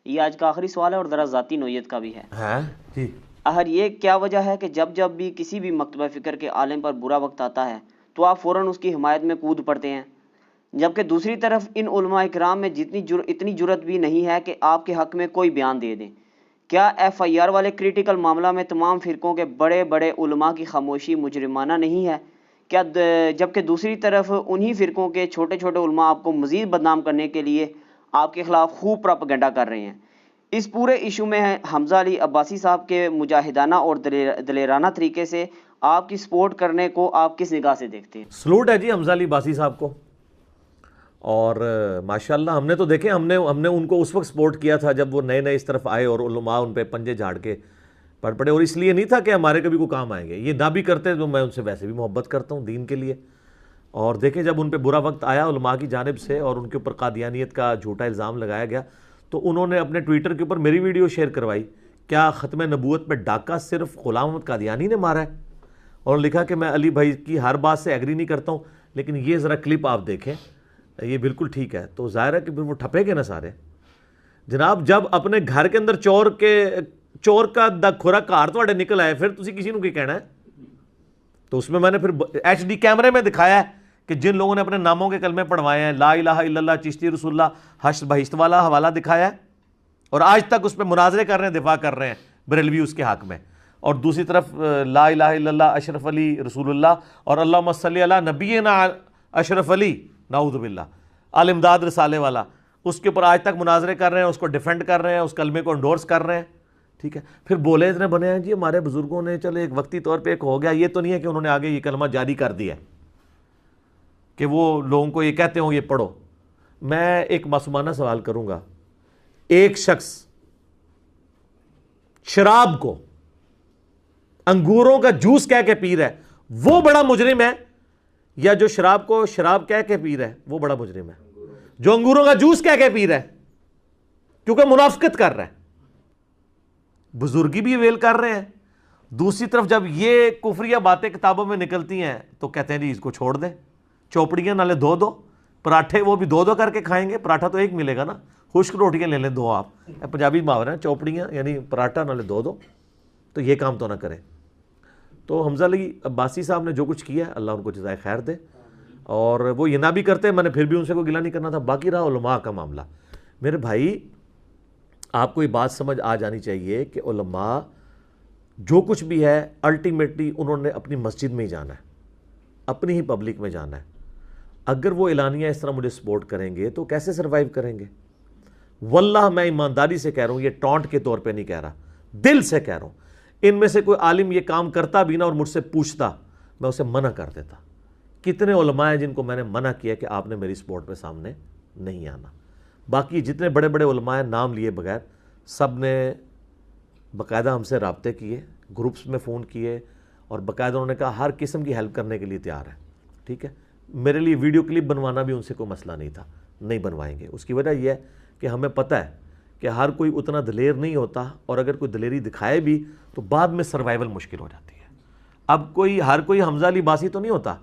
یہ آج کا آخری سوال ہے اور ذرا ذاتی نوعیت کا بھی ہے. ہاں جی. یہ کیا وجہ ہے کہ جب بھی کسی بھی مکتبہ فکر کے عالم پر برا وقت آتا ہے تو آپ فوراً اس کی حمایت میں کود پڑتے ہیں، جبکہ دوسری طرف ان علماء اکرام میں اتنی جرت بھی نہیں ہے کہ آپ کے حق میں کوئی بیان دے دیں؟ کیا FIR والے کریٹیکل معاملہ میں تمام فرقوں کے بڑے بڑے علماء کی خاموشی مجرمانہ نہیں ہے؟ جبکہ دوسری طرف انہی فرقوں کے چھوٹے چھوٹے علماء آپ کو مزید بدنام کرنے کے لیے آپ کے خلاف خوب پراپیگنڈا کر رہے ہیں؟ اس پورے ایشو میں حمزہ علی عباسی صاحب کے مجاہدانہ اور دلیرانہ طریقے سے آپ کی سپورٹ کرنے کو آپ کس نگاہ سے دیکھتے ہیں؟ سلوٹ ہے جی حمزہ علی عباسی صاحب کو، اور ماشاءاللہ ہم نے تو دیکھیں، ہم نے ان کو اس وقت سپورٹ کیا تھا جب وہ نئے اس طرف آئے اور علماء ان پہ پنجے جھاڑ کے پڑ پڑے، اور اس لیے نہیں تھا کہ ہمارے کبھی کو کام آئیں گے، یہ نہ بھی کرتے تو میں ان سے ویسے بھی محبت کرتا ہوں دین کے لیے. اور دیکھیں جب ان پہ برا وقت آیا علماء کی جانب سے اور ان کے اوپر قادیانیت کا جھوٹا الزام لگایا گیا تو انہوں نے اپنے ٹویٹر کے اوپر میری ویڈیو شیئر کروائی، کیا ختم نبوت پہ ڈاکہ صرف غلام محمد قادیانی نے مارا ہے؟ اور لکھا کہ میں علی بھائی کی ہر بات سے ایگری نہیں کرتا ہوں، لیکن یہ ذرا کلپ آپ دیکھیں، یہ بالکل ٹھیک ہے. تو ظاہر ہے کہ پھر وہ ٹھپے گے نا سارے. جناب جب اپنے گھر کے اندر چور کا دا کھورا کار تواڈے نکل آئے، پھر تسی کسی نو کی کہنا ہے؟ تو اس میں نے پھر HD کیمرے میں دکھایا ہے کہ جن لوگوں نے اپنے ناموں کے کلمے پڑھوائے ہیں، لا الہ الا اللہ، چشتی رسول اللہ، حشر بہشت والا حوالہ دکھایا ہے، اور آج تک اس پہ مناظرے کر رہے ہیں، دفاع کر رہے ہیں بریلوی اس کے حق میں. اور دوسری طرف لا الہ الا اللہ، اشرف علی رسول اللہ، اور اللہم صلی علی نبینا اشرف علی، نعوذ باللہ، الامداد رسالے والا، اس کے اوپر آج تک مناظرے کر رہے ہیں، اس کو ڈیفینڈ کر رہے ہیں، اس کلمے کو انڈورس کر رہے ہیں. ٹھیک ہے، پھر بولے اتنے بنے ہیں جی ہمارے بزرگوں نے چلے ایک وقتی طور پہ ایک ہو گیا، یہ تو نہیں ہے کہ انہوں نے آگے یہ کلمہ جاری کر دیا ہے کہ وہ لوگوں کو یہ کہتے ہوں یہ پڑھو. میں ایک معصومانہ سوال کروں گا، ایک شخص شراب کو انگوروں کا جوس کہہ کے پی رہا ہے وہ بڑا مجرم ہے، یا جو شراب کو شراب کہہ کے پی رہا ہے وہ بڑا مجرم ہے؟ جو انگوروں کا جوس کہہ کے پی رہا ہے، کیونکہ منافقت کر رہا ہے، بزرگی بھی ویل کر رہے ہیں. دوسری طرف جب یہ کفریہ باتیں کتابوں میں نکلتی ہیں تو کہتے ہیں جی اس کو چھوڑ دیں، چوپڑیاں نالے دو پراٹھے وہ بھی دو کر کے کھائیں گے، پراٹھا تو ایک ملے گا نا، خشک روٹیاں لے لیں دو. آپ پنجابی محاورہ ہیں، چوپڑیاں یعنی پراٹھا نالے دو، تو یہ کام تو نہ کریں. تو حمزہ علی عباسی صاحب نے جو کچھ کیا ہے اللہ ان کو جزائے خیر دے، اور وہ یہ نہ بھی کرتے میں نے پھر بھی ان سے کوئی گلہ نہیں کرنا تھا. باقی رہا علماء کا معاملہ، میرے بھائی آپ کو یہ بات سمجھ آ جانی چاہیے کہ علماء جو کچھ بھی ہے الٹیمیٹلی انہوں نے اپنی مسجد میں ہی جانا ہے، اپنی ہی پبلک میں جانا ہے. اگر وہ اعلانیہ اس طرح مجھے سپورٹ کریں گے تو کیسے سروائیو کریں گے؟ واللہ میں ایمانداری سے کہہ رہا ہوں، یہ ٹونٹ کے طور پہ نہیں کہہ رہا، دل سے کہہ رہا ہوں. ان میں سے کوئی عالم یہ کام کرتا بھی نہ اور مجھ سے پوچھتا، میں اسے منع کر دیتا. کتنے علماء ہیں جن کو میں نے منع کیا کہ آپ نے میری سپورٹ پہ سامنے نہیں آنا. باقی جتنے بڑے بڑے علماء ہیں نام لیے بغیر، سب نے باقاعدہ ہم سے رابطے کیے، گروپس میں فون کیے، اور باقاعدہ انہوں نے کہا ہر قسم کی ہیلپ کرنے کے لیے تیار ہے. ٹھیک ہے، میرے لیے ویڈیو کلپ بنوانا بھی ان سے کوئی مسئلہ نہیں تھا، نہیں بنوائیں گے. اس کی وجہ یہ ہے کہ ہمیں پتہ ہے کہ ہر کوئی اتنا دلیر نہیں ہوتا، اور اگر کوئی دلیری دکھائے بھی تو بعد میں سروائیول مشکل ہو جاتی ہے. اب ہر کوئی حمزہ علی عباسی تو نہیں ہوتا،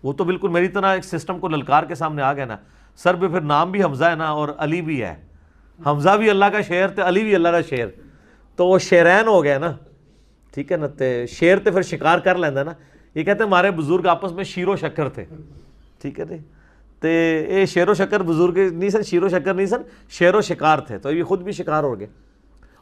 وہ تو بالکل میری طرح ایک سسٹم کو للکار کے سامنے آ گیا نا. سر پہ پھر نام بھی حمزہ ہے نا، اور علی بھی ہے. حمزہ بھی اللہ کا شعر تے علی بھی اللہ کا شعر، تو وہ شعرین ہو گیا نا. ٹھیک ہے نا، تے شعر تے پھر شکار کر لینا نا. یہ کہتے ہیں ہمارے بزرگ آپس میں شیر و شکر تھے. ٹھیک ہے جی، تے یہ شیر و شکر بزرگ نہیں سن، شیر و شکر نہیں سن، شعر و شکار تھے، تو یہ خود بھی شکار ہو گئے.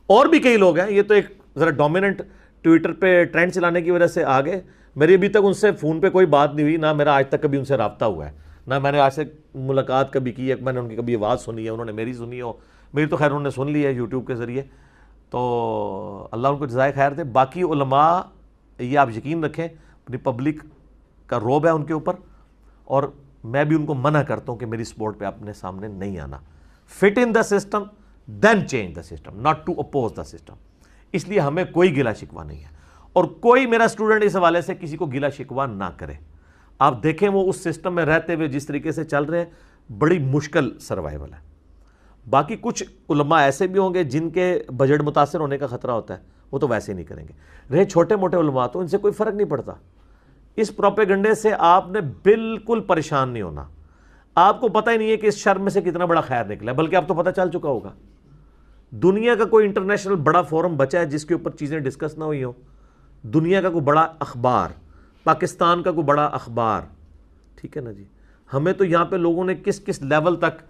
اور بھی کئی لوگ ہیں، یہ تو ایک ذرا ڈومیننٹ ٹویٹر پہ ٹرینڈ چلانے کی وجہ سے آ گئے. میری ابھی تک ان سے فون پہ کوئی بات نہیں ہوئی، نہ میرا آج تک کبھی ان سے رابطہ ہوا ہے، نہ میں نے آج سے ملاقات کبھی کی ہے، میں نے ان کی کبھی آواز سنی ہے، انہوں نے میری سنی ہو. میری تو خیر انہوں نے سن لی ہے یوٹیوب کے ذریعے، تو اللہ ان کو جزائے خیر دے. باقی علماء یہ آپ یقین رکھیں اپنی پبلک کا روب ہے ان کے اوپر، اور میں بھی ان کو منع کرتا ہوں کہ میری سپورٹ پہ اپنے سامنے نہیں آنا. Fit in the system then change the system, not to oppose the system. اس لیے ہمیں کوئی گلہ شکوہ نہیں ہے، اور کوئی میرا اسٹوڈنٹ اس حوالے سے کسی کو گلہ شکوہ نہ کرے. آپ دیکھیں وہ اس سسٹم میں رہتے ہوئے جس طریقے سے چل رہے ہیں، بڑی مشکل سروائیول ہے. باقی کچھ علماء ایسے بھی ہوں گے جن کے بجٹ متاثر ہونے کا خطرہ ہوتا ہے، وہ تو ویسے ہی نہیں کریں گے. رہے چھوٹے موٹے علماء تو ان سے کوئی فرق نہیں پڑتا. اس پروپیگنڈے سے آپ نے بالکل پریشان نہیں ہونا. آپ کو پتہ ہی نہیں ہے کہ اس شر میں سے کتنا بڑا خیر نکلا ہے، بلکہ اب تو پتہ چل چکا ہوگا دنیا کا کوئی انٹرنیشنل بڑا فورم بچا ہے جس کے اوپر چیزیں ڈسکس نہ ہوئی ہوں؟ دنیا کا کوئی بڑا اخبار، پاکستان کا کوئی بڑا اخبار، ٹھیک ہے نا جی؟ ہمیں تو یہاں پہ لوگوں نے کس کس لیول تک،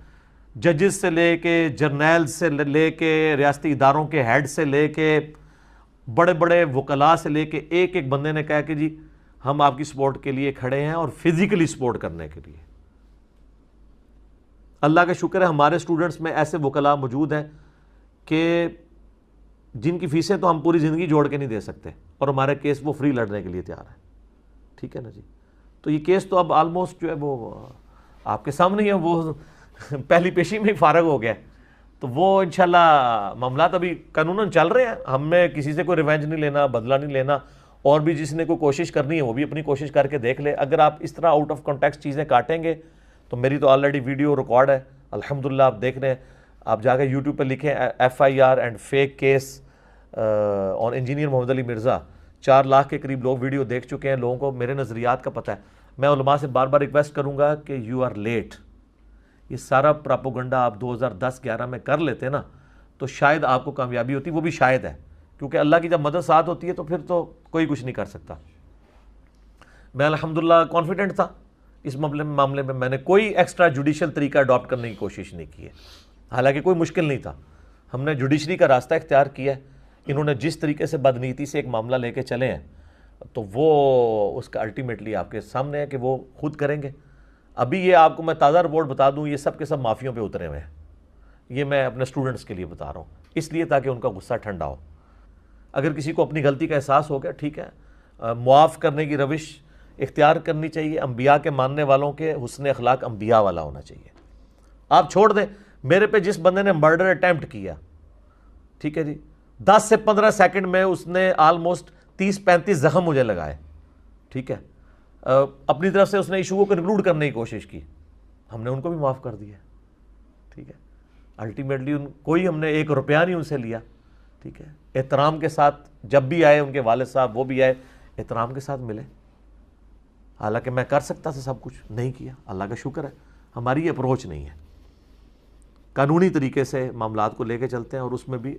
ججز سے لے کے جرنیل سے لے کے ریاستی اداروں کے ہیڈ سے لے کے بڑے بڑے وکلاء سے لے کے ایک ایک بندے نے کہا کہ جی ہم آپ کی سپورٹ کے لیے کھڑے ہیں اور فزیکلی سپورٹ کرنے کے لیے۔ اللہ کا شکر ہے ہمارے سٹوڈنٹس میں ایسے وکلاء موجود ہیں کہ جن کی فیسیں تو ہم پوری زندگی جوڑ کے نہیں دے سکتے، اور ہمارے کیس وہ فری لڑنے کے لیے تیار ہے، ٹھیک ہے نا جی؟ تو یہ کیس تو اب آلموسٹ جو ہے وہ آپ کے سامنے ہی ہے، وہ پہلی پیشی میں ہی فارغ ہو گیا، تو وہ انشاءاللہ معاملات ابھی قانوناً چل رہے ہیں۔ ہم نے کسی سے کوئی ریونج نہیں لینا، بدلہ نہیں لینا، اور بھی جس نے کوئی کوشش کرنی ہے وہ بھی اپنی کوشش کر کے دیکھ لے۔ اگر آپ اس طرح آؤٹ آف کانٹیکسٹ چیزیں کاٹیں گے تو میری تو آلریڈی ویڈیو ریکارڈ ہے الحمدللہ، آپ دیکھ رہے ہیں، آپ جا کے یوٹیوب پہ لکھیں FIR and fake case on engineer Muhammad Ali Mirza, 4 lakh کے قریب لوگ ویڈیو دیکھ چکے ہیں، لوگوں کو میرے نظریات کا پتہ ہے۔ میں علماء سے بار بار ریکویسٹ کروں گا کہ یو آر لیٹ، یہ سارا پراپوگنڈا آپ 2010-11 میں کر لیتے نا تو شاید آپ کو کامیابی ہوتی، وہ بھی شاید ہے، کیونکہ اللہ کی جب مدد ساتھ ہوتی ہے تو پھر تو کوئی کچھ نہیں کر سکتا۔ میں الحمدللہ کانفیڈنٹ تھا اس معاملے میں، میں نے کوئی ایکسٹرا جوڈیشل طریقہ اڈاپٹ کرنے کی کوشش نہیں کی ہے، حالانکہ کوئی مشکل نہیں تھا۔ ہم نے جوڈیشری کا راستہ اختیار کیا ہے، انہوں نے جس طریقے سے بدنیتی سے ایک معاملہ لے کے چلے ہیں تو وہ اس کا الٹیمیٹلی آپ کے سامنے ہے کہ وہ خود کریں گے۔ ابھی یہ آپ کو میں تازہ رپورٹ بتا دوں، یہ سب کے سب معافیوں پہ اترے ہوئے ہیں، یہ میں اپنے اسٹوڈنٹس کے لیے بتا رہا ہوں، اس لیے تاکہ ان کا غصہ ٹھنڈا ہو۔ اگر کسی کو اپنی غلطی کا احساس ہو گیا، ٹھیک ہے، معاف کرنے کی روش اختیار کرنی چاہیے۔ انبیاء کے ماننے والوں کے حسن اخلاق انبیاء والا ہونا چاہیے۔ آپ چھوڑ دیں، میرے پہ جس بندے نے مرڈر اٹیمپٹ کیا، ٹھیک ہے جی، 10 سے 15 سیکنڈ میں اس نے آلموسٹ 30-35 زخم مجھے لگائے، ٹھیک ہے، اپنی طرف سے اس نے ایشو کو کنکلوڈ کرنے کی کوشش کی، ہم نے ان کو بھی معاف کر دیا، ٹھیک ہے۔ الٹیمیٹلی کوئی ہم نے 1 روپیہ نہیں ان سے لیا، ٹھیک ہے، احترام کے ساتھ جب بھی آئے ان کے والد صاحب وہ بھی آئے، احترام کے ساتھ ملے۔ حالانکہ میں کر سکتا تھا سب کچھ، نہیں کیا، اللہ کا شکر ہے ہماری یہ اپروچ نہیں ہے، قانونی طریقے سے معاملات کو لے کے چلتے ہیں اور اس میں بھی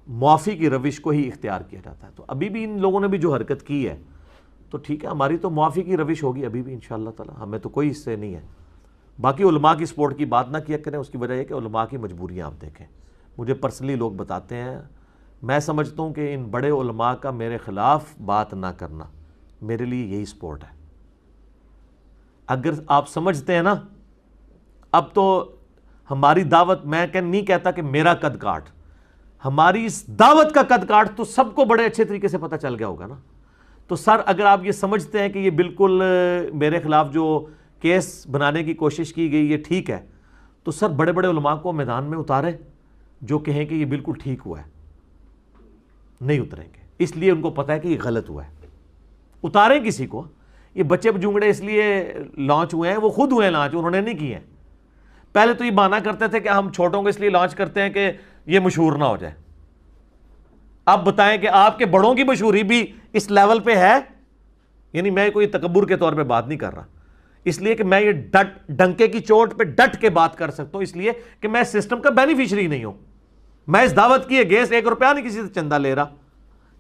معافی کی روش کو ہی اختیار کیا جاتا ہے۔ تو ابھی بھی ان لوگوں نے بھی جو حرکت کی ہے تو ٹھیک ہے، ہماری تو معافی کی روش ہوگی ابھی بھی انشاءاللہ تعالی، ہمیں تو کوئی اس سے نہیں ہے۔ باقی علماء کی سپورٹ کی بات نہ کیا کریں، اس کی وجہ یہ کہ علماء کی مجبوریاں آپ دیکھیں، مجھے پرسنلی لوگ بتاتے ہیں، میں سمجھتا ہوں کہ ان بڑے علماء کا میرے خلاف بات نہ کرنا میرے لیے یہی سپورٹ ہے۔ اگر آپ سمجھتے ہیں نا، اب تو ہماری دعوت، میں نہیں کہتا کہ میرا قد کاٹ، ہماری اس دعوت کا قد کاٹ تو سب کو بڑے اچھے طریقے سے پتہ چل گیا ہوگا نا۔ تو سر اگر آپ یہ سمجھتے ہیں کہ یہ بالکل میرے خلاف جو کیس بنانے کی کوشش کی گئی یہ ٹھیک ہے، تو سر بڑے بڑے علماء کو میدان میں اتارے جو کہیں کہ یہ بالکل ٹھیک ہوا ہے، نہیں اتریں گے، اس لیے ان کو پتہ ہے کہ یہ غلط ہوا ہے۔ اتاریں کسی کو، یہ بچے بجونگڑے اس لیے لانچ ہوئے ہیں، وہ خود ہوئے ہیں لانچ، انہوں نے نہیں کیے ہیں۔ پہلے تو یہ بہانہ کرتے تھے کہ ہم چھوٹوں کو اس لیے لانچ کرتے ہیں کہ یہ مشہور نہ ہو جائے۔ اب بتائیں کہ آپ کے بڑوں کی مشہوری بھی اس لیول پہ ہے، یعنی میں کوئی تکبر کے طور پہ بات نہیں کر رہا، اس لیے کہ میں یہ ڈنکے کی چوٹ پہ ڈٹ کے بات کر سکتا ہوں، اس لیے کہ میں سسٹم کا بینیفیشری نہیں ہوں۔ میں اس دعوت کی اگینسٹ 1 روپیہ نہیں کسی سے چندہ لے رہا،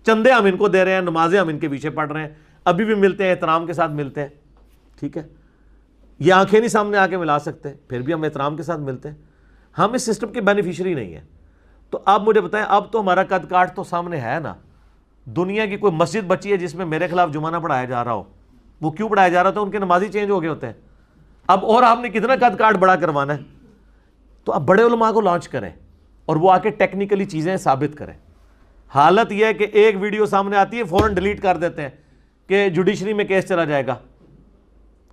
چندے ہم ان کو دے رہے ہیں، نمازیں ہم ان کے پیچھے پڑھ رہے ہیں، ابھی بھی ملتے ہیں، احترام کے ساتھ ملتے ہیں، ٹھیک ہے، یہ آنکھیں نہیں سامنے آ کے ملا سکتے، پھر بھی ہم احترام کے ساتھ ملتے ہیں، ہم اس سسٹم کے بینیفیشری نہیں ہیں۔ تو اب مجھے بتائیں، اب تو ہمارا قد کاٹ تو سامنے ہے نا، دنیا کی کوئی مسجد بچی ہے جس میں میرے خلاف جمعہ نہ پڑھایا جا رہا ہو، وہ کیوں پڑھایا جا رہا تھا؟ ان کے نمازی چینج ہو گئے ہوتے ہیں، اب اور آپ نے کتنا قد کاٹ بڑا کروانا ہے؟ تو اب بڑے علماء کو لانچ کریں اور وہ آ کے ٹیکنیکلی چیزیں ثابت کریں۔ حالت یہ ہے کہ ایک ویڈیو سامنے آتی ہے فوراً ڈیلیٹ کر دیتے ہیں کہ جوڈیشری میں کیس چلا جائے گا۔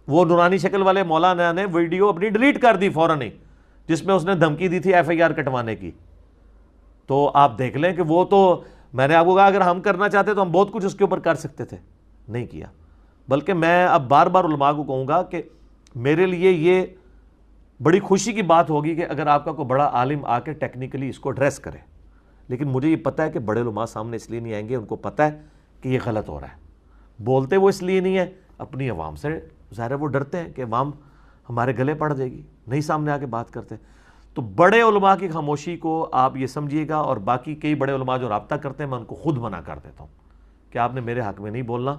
وہ نورانی شکل والے مولانا نے ویڈیو اپنی ڈیلیٹ کر دی فوراً ہی، جس میں اس نے دھمکی دی تھی FIR کٹوانے کی۔ تو آپ دیکھ لیں کہ وہ تو میں نے آپ کو کہا اگر ہم کرنا چاہتے تو ہم بہت کچھ اس کے اوپر کر سکتے تھے، نہیں کیا۔ بلکہ میں اب بار بار علماء کو کہوں گا کہ میرے لیے یہ بڑی خوشی کی بات ہوگی کہ اگر آپ کا کوئی بڑا عالم آ کے ٹیکنیکلی اس کو ایڈریس کرے، لیکن مجھے یہ پتہ ہے کہ بڑے علماء سامنے اس لیے نہیں آئیں گے، ان کو پتہ ہے کہ یہ غلط ہو رہا ہے، بولتے وہ اس لیے نہیں ہے، اپنی عوام سے ظاہر ہے وہ ڈرتے ہیں کہ عوام ہمارے گلے پڑ جائے گی، نہیں سامنے آ کے بات کرتے۔ تو بڑے علماء کی خاموشی کو آپ یہ سمجھیے گا، اور باقی کئی بڑے علماء جو رابطہ کرتے ہیں میں ان کو خود منع کر دیتا ہوں کہ آپ نے میرے حق میں نہیں بولنا،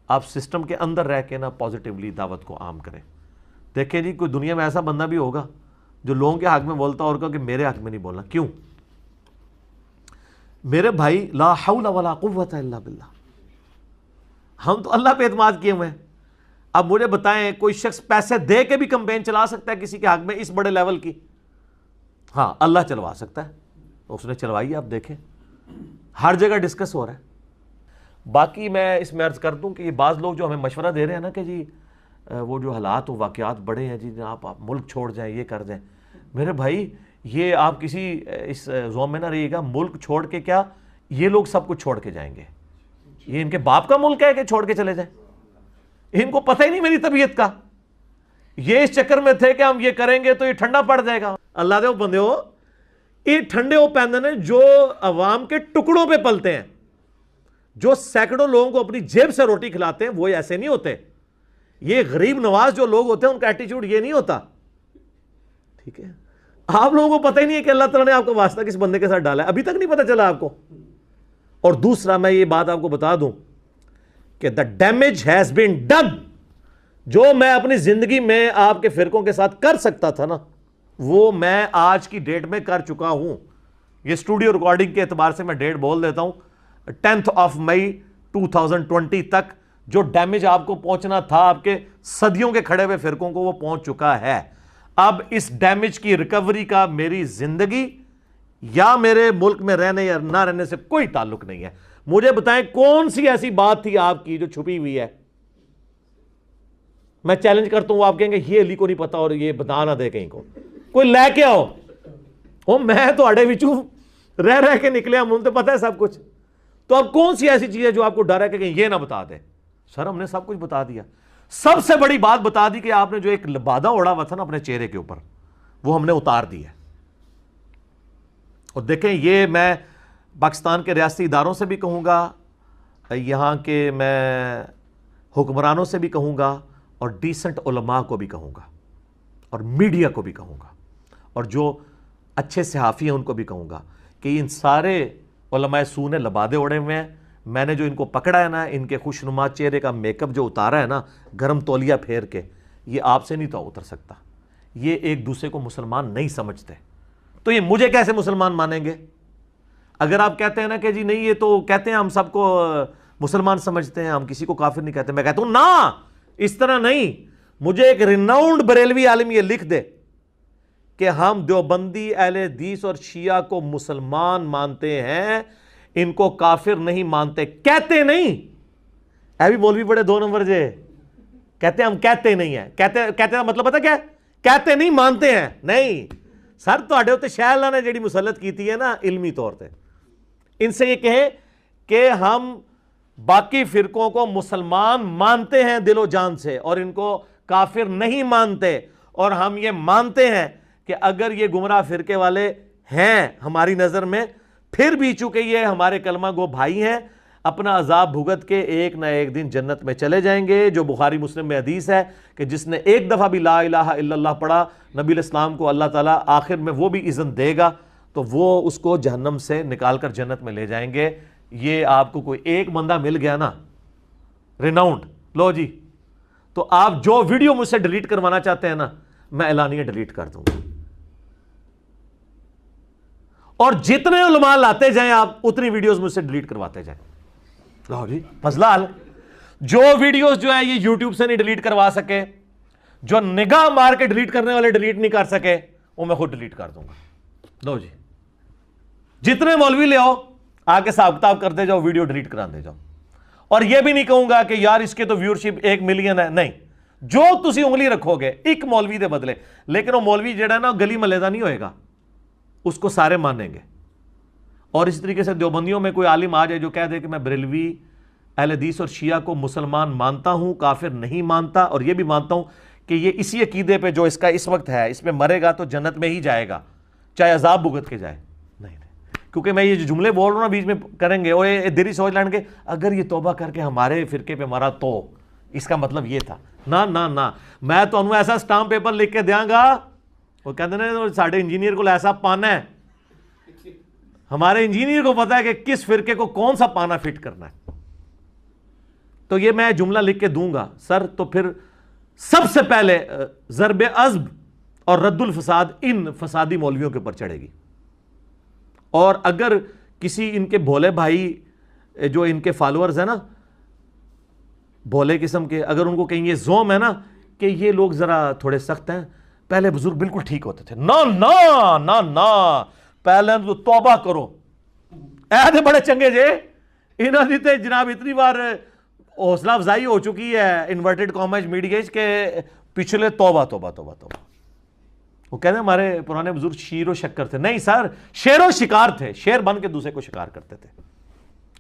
آپ سسٹم کے اندر رہ کے نا پازیٹیولی دعوت کو عام کریں۔ دیکھیں جی، کوئی دنیا میں ایسا بندہ بھی ہوگا جو لوگوں کے حق میں بولتا اور کہا کہ میرے حق میں نہیں بولنا، کیوں؟ میرے بھائی، لا حول ولا قوت الا باللہ، ہم تو اللہ پہ اعتماد کیے ہوئے ہیں۔ اب مجھے بتائیں، کوئی شخص پیسے دے کے بھی کمپین چلا سکتا ہے کسی کے حق میں اس بڑے لیول کی؟ ہاں، اللہ چلوا سکتا ہے، اس نے چلوائی، آپ دیکھیں ہر جگہ ڈسکس ہو رہا ہے۔ باقی میں اس میں عرض کر دوں کہ یہ بعض لوگ جو ہمیں مشورہ دے رہے ہیں نا کہ جی وہ جو حالات و واقعات بڑے ہیں جی، آپ ملک چھوڑ جائیں، یہ کر دیں، میرے بھائی یہ آپ کسی اس زوم میں نہ رہیے گا، ملک چھوڑ کے کیا، یہ لوگ سب کچھ چھوڑ کے جائیں گے، یہ ان کے باپ کا ملک ہے کہ چھوڑ کے چلے جائیں؟ ان کو پتہ ہی نہیں میری طبیعت کا، یہ اس چکر میں تھے کہ ہم یہ کریں گے تو یہ ٹھنڈا پڑ جائے گا۔ اللہ دے بندے ہو، یہ ٹھنڈے ہو پیندے نے جو عوام کے ٹکڑوں پہ پلتے ہیں، جو سینکڑوں لوگوں کو اپنی جیب سے روٹی کھلاتے ہیں، وہ ایسے نہیں ہوتے۔ یہ غریب نواز جو لوگ ہوتے ہیں ان کا ایٹیچیوڈ یہ نہیں ہوتا، ٹھیک ہے؟ آپ لوگوں کو پتہ ہی نہیں ہے کہ اللہ تعالیٰ نے آپ کو واسطہ کس بندے کے ساتھ ڈالا ہے، ابھی تک نہیں پتہ چلا آپ کو۔ اور دوسرا میں یہ بات آپ کو بتا دوں کہ the damage has been done، جو میں اپنی زندگی میں آپ کے فرقوں کے ساتھ کر سکتا تھا نا، وہ میں آج کی ڈیٹ میں کر چکا ہوں۔ یہ اسٹوڈیو ریکارڈنگ کے اعتبار سے میں ڈیٹ بول دیتا ہوں، 10 مئی 2020 تک جو ڈیمیج آپ کو پہنچنا تھا آپ کے صدیوں کے کھڑے ہوئے فرقوں کو، وہ پہنچ چکا ہے۔ اب اس ڈیمیج کی ریکوری کا میری زندگی یا میرے ملک میں رہنے یا نہ رہنے سے کوئی تعلق نہیں ہے۔ مجھے بتائیں کون سی ایسی بات تھی آپ کی جو چھپی ہوئی ہے؟ میں چیلنج کرتا ہوں، آپ کہیں گے یہ علی کو نہیں پتا اور یہ بتا نہ دے کہیں کو، کوئی لے کے آؤ۔ میں تو اڑے بچوں رہ کے نکلے، ہم تو پتہ ہے سب کچھ۔ تو اب کون سی ایسی چیز ہے جو آپ کو ڈر ہے کہ یہ نہ بتا دے؟ سر ہم نے سب کچھ بتا دیا۔ سب سے بڑی بات بتا دی کہ آپ نے جو ایک لبادہ اڑا ہوا تھا نا اپنے چہرے کے اوپر، وہ ہم نے اتار دیا۔ اور دیکھیں، یہ میں پاکستان کے ریاستی اداروں سے بھی کہوں گا، یہاں کے میں حکمرانوں سے بھی کہوں گا، اور ڈیسنٹ علماء کو بھی کہوں گا، اور میڈیا کو بھی کہوں گا، اور جو اچھے صحافی ہیں ان کو بھی کہوں گا کہ ان سارے علماء سو نے لبادے اڑے ہوئے ہیں۔ میں نے جو ان کو پکڑا ہے نا، ان کے خوشنما چہرے کا میک اپ جو اتارا ہے نا گرم تولیہ پھیر کے، یہ آپ سے نہیں تو اتر سکتا۔ یہ ایک دوسرے کو مسلمان نہیں سمجھتے، تو یہ مجھے کیسے مسلمان مانیں گے؟ اگر آپ کہتے ہیں نا کہ جی نہیں، یہ تو کہتے ہیں ہم سب کو مسلمان سمجھتے ہیں، ہم کسی کو کافر نہیں کہتے، میں کہتا ہوں نا، اس طرح نہیں۔ مجھے ایک ریناؤنڈ بریلوی عالم یہ لکھ دے کہ ہم دیوبندی اہل حدیث اور شیعہ کو مسلمان مانتے ہیں، ان کو کافر نہیں مانتے، کہتے نہیں۔ اے بھی مولوی بڑے 2 نمبر جے، کہتے ہیں ہم کہتے نہیں ہیں، کہتے ہیں مطلب پتہ کیا ہے؟ کہتے نہیں، مانتے ہیں نہیں۔ سر تواڈے اوتے شاہ اللہ نے جڑی مسلط کیتی ہے نا علمی طور تے، ان سے یہ کہیں کہ ہم باقی فرقوں کو مسلمان مانتے ہیں دل و جان سے، اور ان کو کافر نہیں مانتے، اور ہم یہ مانتے ہیں کہ اگر یہ گمراہ فرقے والے ہیں ہماری نظر میں، پھر بھی چونکہ یہ ہمارے کلمہ گو بھائی ہیں، اپنا عذاب بھگت کے ایک نہ ایک دن جنت میں چلے جائیں گے۔ جو بخاری مسلم میں حدیث ہے کہ جس نے ایک دفعہ بھی لا الہ الا اللہ پڑھا، نبی علیہ السلام کو اللہ تعالیٰ آخر میں وہ بھی اذن دے گا تو وہ اس کو جہنم سے نکال کر جنت میں لے جائیں گے۔ یہ آپ کو کوئی ایک بندہ مل گیا نا ریناؤنڈ، لو جی، تو آپ جو ویڈیو مجھ سے ڈیلیٹ کروانا چاہتے ہیں نا، میں اعلانیہ ڈیلیٹ کر دوں گا، اور جتنے علماء لاتے جائیں آپ اتنی ویڈیوز مجھ سے ڈیلیٹ کرواتے جائیں۔ لو جی، مسئلہ حل۔ جو ویڈیوز جو ہے یہ یوٹیوب سے نہیں ڈیلیٹ کروا سکے، جو نگاہ مار کے ڈیلیٹ کرنے والے ڈیلیٹ نہیں کر سکے، وہ میں خود ڈیلیٹ کر دوں گا۔ لو جی، جتنے مولوی لے آؤ، آگے حساب کتاب کرتے جاؤ، ویڈیو ڈیلیٹ کرا دے جاؤ۔ اور یہ بھی نہیں کہوں گا کہ یار اس کے تو ویورشپ 1 ملین ہے، نہیں، جو تسی انگلی رکھو گے ایک مولوی دے بدلے، لیکن وہ مولوی جڑا ہے نا گلی محلے دا نہیں ہوئے گا، اس کو سارے مانیں گے۔ اور اسی طریقے سے دیوبندیوں میں کوئی عالم آ جائے جو کہہ دے کہ میں بریلوی اہل حدیث اور شیعہ کو مسلمان مانتا ہوں، کافر نہیں مانتا، اور یہ بھی مانتا ہوں کہ یہ اسی عقیدے پہ جو اس کا اس وقت ہے، اس میں مرے گا تو جنت میں ہی جائے گا، چاہے عذاب بھگت کے جائے، نہیں، کیونکہ میں یہ جو جملے بول رہا ہوں نا بیچ میں کریں گے، وہ دری سوچ لیں گے اگر یہ توبہ کر کے ہمارے فرقے پہ مرا تو اس کا مطلب یہ تھا۔ نہ نہ نہ، میں تو انہوں ایسا سٹامپ پیپر لکھ کے دیاں گا، وہ کہتے ہیں ساڑھے انجینئر کو ایسا پانا ہے, ہمارے انجینئر کو پتا ہے کہ کس فرقے کو کون سا پانا فٹ کرنا ہے. تو یہ میں جملہ لکھ کے دوں گا سر, تو پھر سب سے پہلے ضرب عزب اور رد الفساد ان فسادی مولویوں کے اوپر چڑھے گی. اور اگر کسی ان کے بھولے بھائی جو ان کے فالوورز ہیں نا, بھولے قسم کے, اگر ان کو کہیں یہ زوم ہے نا کہ یہ لوگ ذرا تھوڑے سخت ہیں, پہلے بزرگ بالکل ٹھیک ہوتے تھے, نا نا نا نا, پہلے تو توبہ کرو, اے تھے بڑے چنگے جے, انہوں نے تے جناب اتنی بار حوصلہ افزائی ہو چکی ہے انورٹڈ کامرس میڈیا کے پچھلے توبہ توبہ توبہ توبہ. وہ کہتے ہیں ہمارے پرانے بزرگ شیر و شکر تھے. نہیں سر, شیر و شکار تھے, شیر بن کے دوسرے کو شکار کرتے تھے.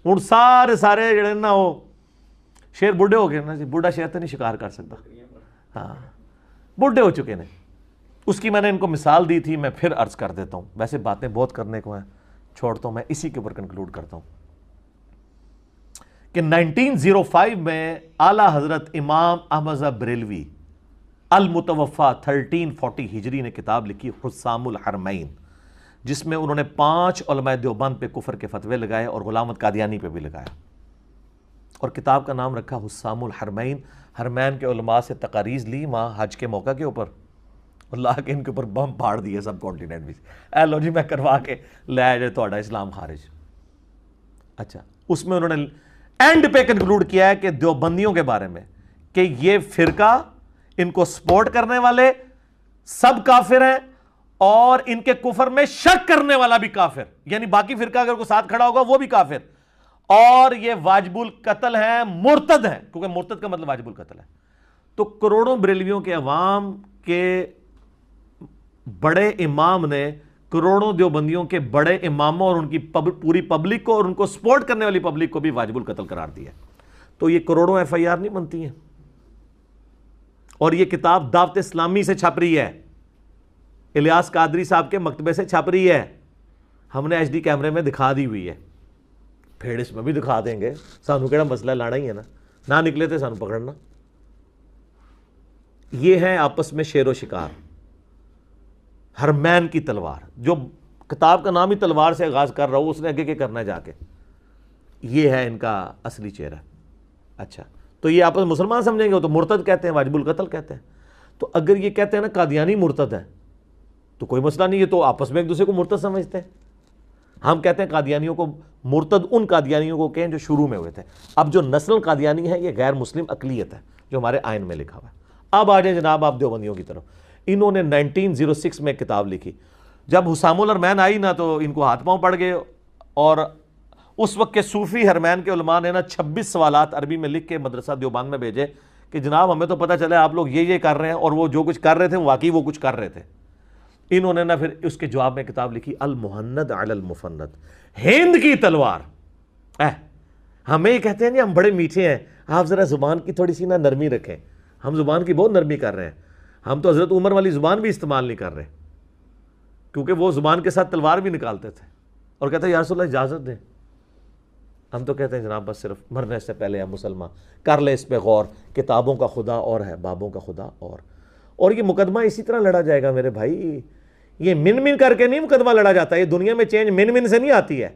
ہوں سارے جڑے نا وہ شیر بڈھے ہو گئے نا جی, بڈھا شیر تو نہیں شکار کر سکتا, ہاں بڈھے ہو چکے نے. اس کی میں نے ان کو مثال دی تھی, میں پھر عرض کر دیتا ہوں, ویسے باتیں بہت کرنے کو ہیں, چھوڑتا ہوں, میں اسی کے اوپر کنکلوڈ کرتا ہوں کہ 1905 میں اعلیٰ حضرت امام احمد بریلوی المتوفا 1340 ہجری نے کتاب لکھی حسام الحرمین, جس میں انہوں نے 5 علماء دیوبند پہ کفر کے فتوے لگائے اور غلامت قادیانی پہ بھی لگایا, اور کتاب کا نام رکھا حسام الحرمین. حرمین کے علماء سے تقاریز لی وہاں حج کے موقع کے اوپر, اللہ کے ان کے اوپر بم پھاڑ دیے سب کانٹیننٹ بھی, اے لو جی میں کروا کے لے جائے تو اسلام خارج. اچھا, اس میں انہوں نے اینڈ پہ کنکلوڈ کیا ہے کہ دیوبندیوں کے بارے میں کہ یہ فرقہ, ان کو سپورٹ کرنے والے سب کافر ہیں, اور ان کے کفر میں شک کرنے والا بھی کافر, یعنی باقی فرقہ اگر کوئی ساتھ کھڑا ہوگا وہ بھی کافر, اور یہ واجب القتل ہیں, مرتد ہیں, کیونکہ مرتد کا مطلب واجب القتل ہے. تو کروڑوں بریلویوں کے عوام کے بڑے امام نے کروڑوں دیوبندیوں کے بڑے اماموں اور ان کی پوری پبلک کو اور ان کو سپورٹ کرنے والی پبلک کو بھی واجب القتل قرار دیا. تو یہ کروڑوں ایف آئی آر نہیں بنتی ہیں, اور یہ کتاب دعوت اسلامی سے چھپ رہی ہے, الیاس قادری صاحب کے مکتبے سے چھپ رہی ہے, ہم نے ایچ ڈی کیمرے میں دکھا دی ہوئی ہے, پھر اس میں بھی دکھا دیں گے, سانو کیڑا مسئلہ لانا ہی ہے نا, نہ نکلے تھے سانو پکڑنا. یہ ہے آپس میں شیر و شکار, حرمین کی تلوار, جو کتاب کا نام ہی تلوار سے آغاز کر رہا ہوں, اس نے آگے کیا کرنا ہے جا کے, یہ ہے ان کا اصلی چہرہ. اچھا, تو یہ آپس میں مسلمان سمجھیں گے تو مرتد کہتے ہیں, واجب القتل کہتے ہیں. تو اگر یہ کہتے ہیں نا قادیانی مرتد ہے تو کوئی مسئلہ نہیں, یہ تو آپس میں ایک دوسرے کو مرتد سمجھتے ہیں. ہم کہتے ہیں قادیانیوں کو مرتد ان قادیانیوں کو کہیں جو شروع میں ہوئے تھے. اب جو نسل قادیانی ہے یہ غیر مسلم اقلیت ہے جو ہمارے آئین میں لکھا ہوا ہے. اب آ جائیں جناب آپ دیوبندیوں کی طرف. انہوں نے 1906 میں کتاب لکھی. جب حسام الحرمین آئی نا تو ان کو ہاتھ پاؤں پڑ گئے, اور اس وقت کے صوفی حرمین کے علماء نے نا 26 سوالات عربی میں لکھ کے مدرسہ دیوبند میں بھیجے کہ جناب ہمیں تو پتہ چلا آپ لوگ یہ کر رہے ہیں, اور وہ جو کچھ کر رہے تھے واقعی وہ کچھ کر رہے تھے. انہوں نے نا پھر اس کے جواب میں کتاب لکھی المہند علی المفند, ہند کی تلوار. ہمیں یہ کہتے ہیں نہیں ہم بڑے میٹھے ہیں, آپ ذرا زبان کی تھوڑی سی نا نرمی رکھیں, ہم زبان کی بہت نرمی کر رہے ہیں, ہم تو حضرت عمر والی زبان بھی استعمال نہیں کر رہے, کیونکہ وہ زبان کے ساتھ تلوار بھی نکالتے تھے اور کہتے ہیں یا رسول اللہ اجازت دیں. ہم تو کہتے ہیں جناب بس صرف مرنے سے پہلے مسلمان کر لے اس پہ غور, کتابوں کا خدا اور ہے, بابوں کا خدا اور یہ مقدمہ اسی طرح لڑا جائے گا میرے بھائی. یہ من کر کے نہیں مقدمہ لڑا جاتا, یہ دنیا میں چینج من سے نہیں آتی ہے,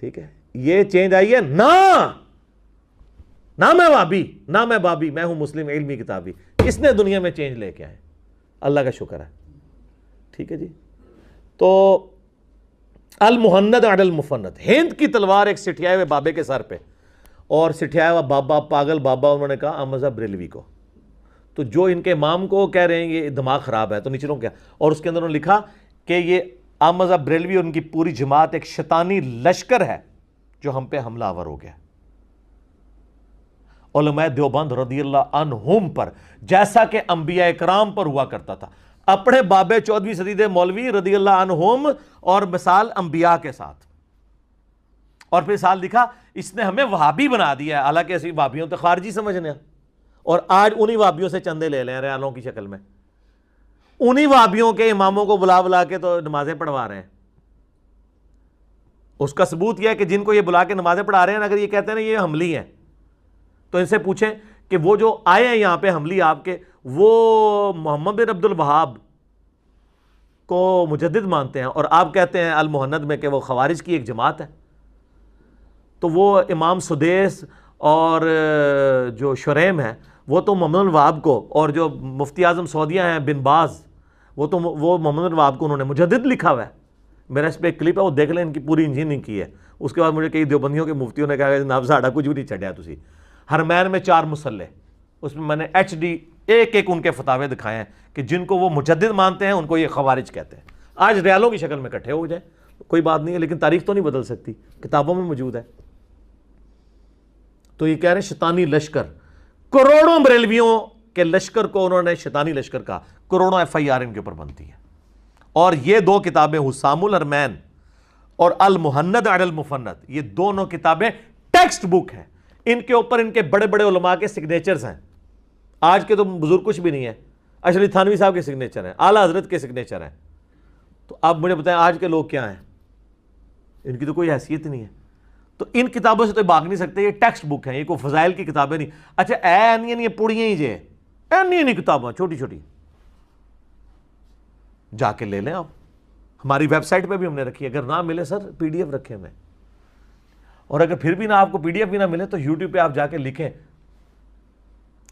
ٹھیک ہے. یہ چینج آئی ہے نہ میں وابی نہ میں بابی, میں ہوں مسلم علمی کتابی. اس نے دنیا میں چینج لے کے آئے, اللہ کا شکر ہے, ٹھیک ہے جی. تو المہند علی المفند, ہند کی تلوار ایک سٹھیائے ہوئے بابے کے سر پہ, اور سٹھیایا ہوا بابا, پاگل بابا انہوں نے کہا احمد بریلوی کو. تو جو ان کے امام کو کہہ رہے ہیں یہ دماغ خراب ہے تو نیچروں کیا, اور اس کے اندر انہوں نے لکھا کہ یہ احمد بریلوی اور ان کی پوری جماعت ایک شیطانی لشکر ہے جو ہم پہ حملہ آور ہو گیا. علماء دیوبند رضی اللہ عنہم پر جیسا کہ انبیاء اکرام پر ہوا کرتا تھا, اپنے بابے 14ویں صدی دے مولوی رضی اللہ عنہم اور مثال انبیاء کے ساتھ. اور پھر سال دکھا اس نے ہمیں وہابی بنا دیا ہے, حالانکہ اسی وہابیوں تو خارجی سمجھنے ہیں, اور آج انہی وہابیوں سے چندے لے لیں ریالوں کی شکل میں, انہی وہابیوں کے اماموں کو بلا کے تو نمازیں پڑھوا رہے ہیں. اس کا ثبوت یہ ہے کہ جن کو یہ بلا کے نمازیں پڑھا رہے ہیں, اگر یہ کہتے ہیں نا یہ حملی ہیں تو ان سے پوچھیں کہ وہ جو آئے ہیں یہاں پہ حملی آپ کے, وہ محمد بن عبد الوہاب کو مجدد مانتے ہیں اور آپ کہتے ہیں المہند میں کہ وہ خوارج کی ایک جماعت ہے، تو وہ امام سدیس اور جو شریم ہے وہ تو محمد الوہاب کو، اور جو مفتی اعظم سعودیہ ہیں بن باز وہ محمد الوہاب کو انہوں نے مجدد لکھا ہوا ہے. میرا اس پہ ایک کلپ ہے، وہ دیکھ لیں، ان کی پوری انجینئرنگ کی ہے. اس کے بعد مجھے کئی دیوبندیوں کے مفتیوں نے کہا کہ جناب ساڑھا کچھ بھی نہیں چڑھیا تسی. حرمین میں 4 مصلے، اس میں نے ایچ ڈی ایک ان کے فتاوے دکھائے ہیں کہ جن کو وہ مجدد مانتے ہیں ان کو یہ خوارج کہتے ہیں. آج ریالوں کی شکل میں اکٹھے ہو جائیں کوئی بات نہیں ہے، لیکن تاریخ تو نہیں بدل سکتی، کتابوں میں موجود ہے. تو یہ کہہ رہے ہیں شیطانی لشکر، کروڑوں بریلویوں کے لشکر کو انہوں نے شیطانی لشکر کہا. کروڑوں ایف آئی آر ان کے اوپر بنتی ہے. اور یہ 2 کتابیں حسام الحرمین اور المہند علی المفند، یہ دونوں کتابیں ٹیکسٹ بک ہیں. ان کے اوپر ان کے بڑے بڑے علماء کے سگنیچرز ہیں. آج کے تو بزرگ کچھ بھی نہیں ہے، اشرف تھانوی صاحب کے سگنیچر ہیں، اعلیٰ حضرت کے سگنیچر ہیں. تو آپ مجھے بتائیں آج کے لوگ کیا ہیں؟ ان کی تو کوئی حیثیت نہیں ہے. تو ان کتابوں سے تو بھاگ نہیں سکتے، یہ ٹیکسٹ بک ہیں، یہ کوئی فضائل کی کتابیں نہیں. اچھا نہیں پڑھیاں ہی جے نہیں کتابیں چھوٹی چھوٹی جا کے لے لیں آپ. ہماری ویب سائٹ پہ بھی ہم نے رکھی ہے، اگر نہ ملے سر پی ڈی ایف رکھے میں، اور اگر پھر بھی نہ آپ کو پی ڈی ایف بھی نہ ملے تو یوٹیوب پہ آپ جا کے لکھیں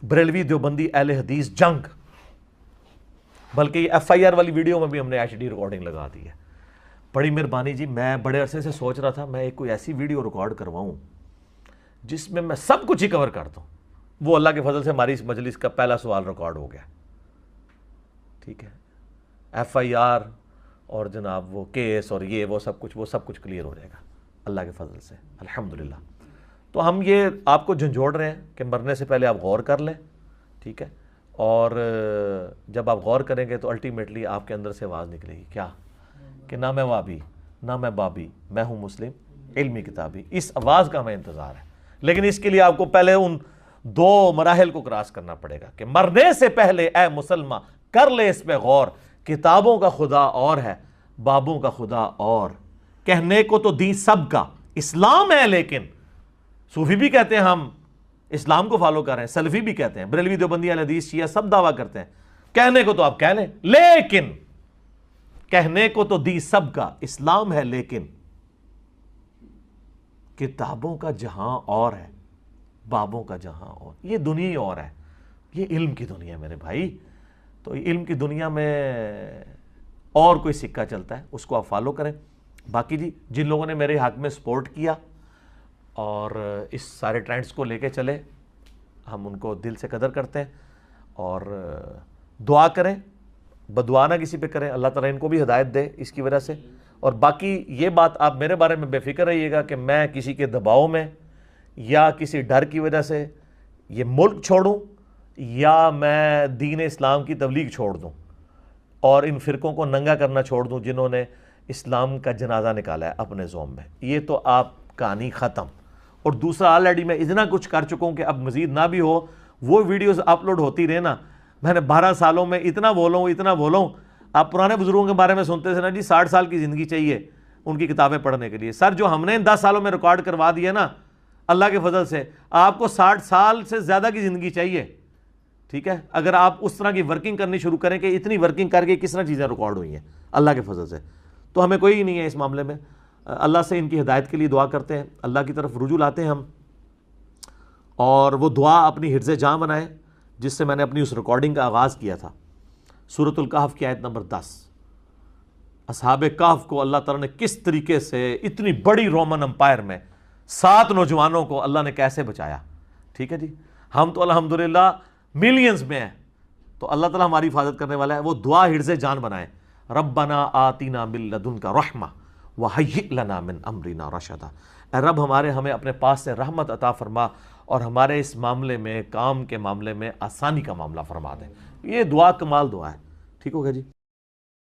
بریلوی دیوبندی اہل حدیث جنگ. بلکہ یہ ایف آئی آر والی ویڈیو میں بھی ہم نے ایچ ڈی ریکارڈنگ لگا دی ہے. بڑی مہربانی جی، میں بڑے عرصے سے سوچ رہا تھا میں ایک کوئی ایسی ویڈیو ریکارڈ کرواؤں جس میں سب کچھ ہی کور کر دوں. وہ اللہ کے فضل سے ہماری اس مجلس کا پہلا سوال ریکارڈ ہو گیا. ٹھیک ہے، ایف آئی آر اور جناب وہ کیس اور یہ وہ سب کچھ کلیئر ہو جائے گا اللہ کے فضل سے الحمدللہ. تو ہم یہ آپ کو جھنجھوڑ رہے ہیں کہ مرنے سے پہلے آپ غور کر لیں. ٹھیک ہے، اور جب آپ غور کریں گے تو الٹیمیٹلی آپ کے اندر سے آواز نکلے گی کیا کہ نہ میں وابی نہ میں بابی، میں ہوں مسلم علمی کتابی. اس آواز کا ہمیں انتظار ہے، لیکن اس کے لیے آپ کو پہلے ان 2 مراحل کو کراس کرنا پڑے گا کہ مرنے سے پہلے اے مسلمہ کر لے اس پہ غور. کتابوں کا خدا اور ہے، بابوں کا خدا اور. کہنے کو تو دین سب کا اسلام ہے، لیکن صوفی بھی کہتے ہیں ہم اسلام کو فالو کر رہے ہیں، سلفی بھی کہتے ہیں، بریلوی دیوبندی اہل حدیث شیعہ سب دعویٰ کرتے ہیں. کہنے کو تو آپ کہہ لیں، لیکن کہنے کو تو دین سب کا اسلام ہے، لیکن کتابوں کا جہاں اور ہے، بابوں کا جہاں اور. یہ دنیا ہی اور ہے، یہ علم کی دنیا میرے بھائی. تو علم کی دنیا میں اور کوئی سکہ چلتا ہے اس کو آپ فالو کریں. باقی جی جن لوگوں نے میرے حق میں سپورٹ کیا اور اس سارے ٹرینڈز کو لے کے چلے، ہم ان کو دل سے قدر کرتے ہیں. اور دعا کریں، بدعا نہ کسی پہ کریں، اللہ تعالیٰ ان کو بھی ہدایت دے اس کی وجہ سے. اور باقی یہ بات آپ میرے بارے میں بے فکر رہیے گا کہ میں کسی کے دباؤ میں یا کسی ڈر کی وجہ سے یہ ملک چھوڑوں یا میں دین اسلام کی تبلیغ چھوڑ دوں اور ان فرقوں کو ننگا کرنا چھوڑ دوں جنہوں نے اسلام کا جنازہ نکالا ہے اپنے زوم میں. یہ تو آپ کہانی ختم. اور دوسرا آلریڈی میں اتنا کچھ کر چکا ہوں کہ اب مزید نہ بھی ہو. وہ ویڈیوز اپلوڈ ہوتی رہے نا، میں نے 12 سالوں میں اتنا بولوں. آپ پرانے بزرگوں کے بارے میں سنتے تھے نا جی 60 سال کی زندگی چاہیے ان کی کتابیں پڑھنے کے لیے. سر جو ہم نے 10 سالوں میں ریکارڈ کروا دیا نا اللہ کے فضل سے، آپ کو 60 سال سے زیادہ کی زندگی چاہیے. ٹھیک ہے، اگر آپ اس طرح کی ورکنگ کرنی شروع کریں کہ اتنی ورکنگ کر کے کس طرح چیزیں ریکارڈ ہوئی ہیں اللہ کے فضل سے. تو ہمیں کوئی نہیں ہے اس معاملے میں. اللہ سے ان کی ہدایت کے لیے دعا کرتے ہیں، اللہ کی طرف رجوع لاتے ہیں ہم. اور وہ دعا اپنی حرز جاں بنائیں جس سے میں نے اپنی اس ریکارڈنگ کا آغاز کیا تھا. سورۃ الکہف کی آیت نمبر 10. اصحاب کہف کو اللہ تعالیٰ نے کس طریقے سے اتنی بڑی رومن امپائر میں 7 نوجوانوں کو اللہ نے کیسے بچایا. ٹھیک ہے جی، ہم تو الحمدللہ ملینز میں ہیں، تو اللہ تعالیٰ ہماری حفاظت کرنے والا ہے. وہ دعا حرز جان بنائیں، ربنا آتینا من لدنک رحمہ وہیئ لنا من امرنا رشدا. اے رب ہمیں اپنے پاس سے رحمت عطا فرما اور ہمارے اس معاملے میں، کام کے معاملے میں آسانی کا معاملہ فرما دیں. یہ دعا کمال دعا ہے. ٹھیک ہوگا جی.